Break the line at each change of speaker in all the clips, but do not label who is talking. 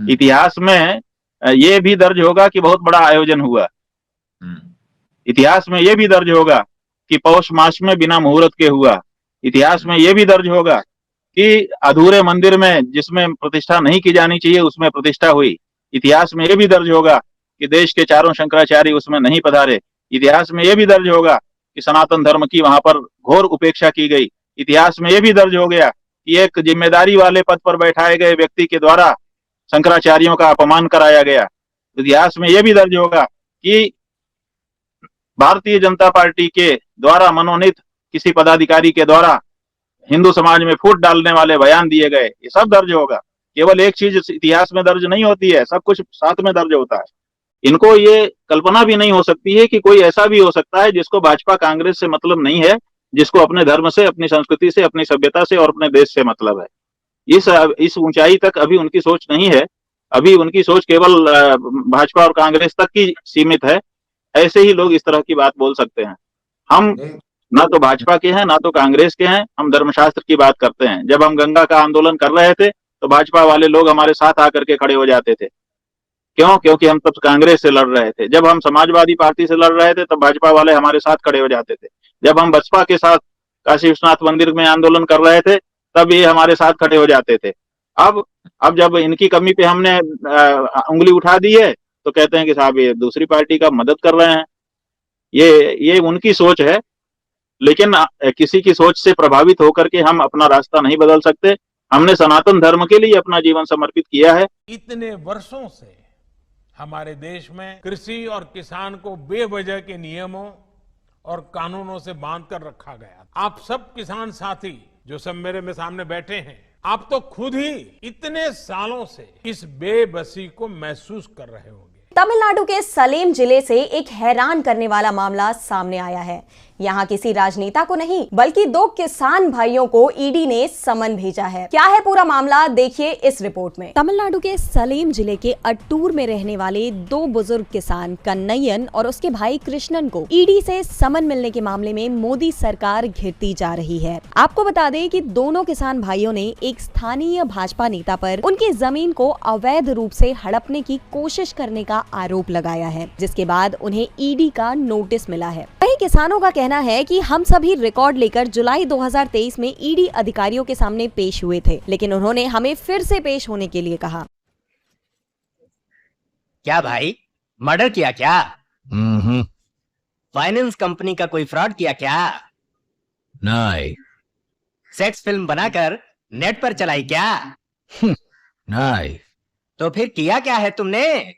इतिहास में ये भी दर्ज होगा कि बहुत बड़ा आयोजन हुआ। इतिहास में ये भी दर्ज होगा कि पौष मास में बिना मुहूर्त के हुआ। इतिहास में ये भी दर्ज होगा कि अधूरे मंदिर में जिसमें प्रतिष्ठा नहीं की जानी चाहिए उसमें प्रतिष्ठा हुई। इतिहास में ये भी दर्ज होगा कि देश के चारों शंकराचार्य उसमें नहीं पधारे। इतिहास में ये भी दर्ज होगा कि सनातन धर्म की वहां पर घोर उपेक्षा की गई। इतिहास में ये भी दर्ज हो गया कि एक जिम्मेदारी वाले पद पर बैठाए गए व्यक्ति के द्वारा शंकराचार्यों का अपमान कराया गया। इतिहास में यह भी दर्ज होगा कि भारतीय जनता पार्टी के द्वारा मनोनीत किसी पदाधिकारी के द्वारा हिंदू समाज में फूट डालने वाले बयान दिए गए। ये सब दर्ज होगा। केवल एक चीज इतिहास में दर्ज नहीं होती है, सब कुछ साथ में दर्ज होता है। इनको ये कल्पना भी नहीं हो सकती है कि कोई ऐसा भी हो सकता है जिसको भाजपा कांग्रेस से मतलब नहीं है, जिसको अपने धर्म से, अपनी संस्कृति से, अपनी सभ्यता से और अपने देश से मतलब है। इस ऊंचाई तक अभी उनकी सोच नहीं है। अभी उनकी सोच केवल भाजपा और कांग्रेस तक की सीमित है। ऐसे ही लोग इस तरह की बात बोल सकते हैं। हम ना तो भाजपा के हैं ना तो कांग्रेस के हैं, हम धर्मशास्त्र की बात करते हैं। जब हम गंगा का आंदोलन कर रहे थे तो भाजपा वाले लोग हमारे साथ आकर के खड़े हो जाते थे। क्यों? क्योंकि हम तब कांग्रेस से लड़ रहे थे। जब हम समाजवादी पार्टी से लड़ रहे थे तब भाजपा वाले हमारे साथ खड़े हो जाते थे। जब हम बसपा के साथ काशी विश्वनाथ मंदिर में आंदोलन कर रहे थे तब ये हमारे साथ खड़े हो जाते थे। अब जब इनकी कमी पे हमने उंगली उठा दी है तो कहते हैं कि साहब ये दूसरी पार्टी का मदद कर रहे हैं। ये उनकी सोच है, लेकिन किसी की सोच से प्रभावित होकर के हम अपना रास्ता नहीं बदल सकते। हमने सनातन धर्म के लिए अपना जीवन समर्पित किया है।
इतने वर्षों से हमारे देश में कृषि और किसान को बेवजह के नियमों और कानूनों से बांध कर रखा गया। आप सब किसान साथी जो सब मेरे में सामने बैठे हैं, आप तो खुद ही इतने सालों से इस बेबसी को महसूस कर रहे होंगे।
तमिलनाडु के सलेम जिले से एक हैरान करने वाला मामला सामने आया है। यहाँ किसी राजनेता को नहीं बल्कि दो किसान भाइयों को ईडी ने समन भेजा है। क्या है पूरा मामला, देखिए इस रिपोर्ट में। तमिलनाडु के सलेम जिले के अट्टूर में रहने वाले दो बुजुर्ग किसान कन्नैयन और उसके भाई कृष्णन को ईडी से समन मिलने के मामले में मोदी सरकार घिरती जा रही है। आपको बता दें कि दोनों किसान भाइयों ने एक स्थानीय भाजपा नेता पर उनकी जमीन को अवैध रूप से हड़पने की कोशिश करने का आरोप लगाया है, जिसके बाद उन्हें ईडी का नोटिस मिला है। वहीं किसानों का कहना है कि हम सभी रिकॉर्ड लेकर जुलाई 2023 में ईडी अधिकारियों के सामने पेश हुए थे, लेकिन उन्होंने हमें फिर से पेश होने के लिए कहा।
क्या भाई, मर्डर किया क्या? फाइनेंस कंपनी का कोई फ्रॉड किया क्या?
नहीं।
सेक्स फिल्म बनाकर नेट पर चलाई क्या?
नहीं।
तो फिर किया क्या है तुमने?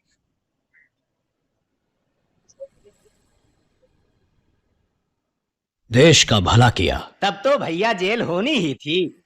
देश का भला किया।
तब तो भैया जेल होनी ही थी।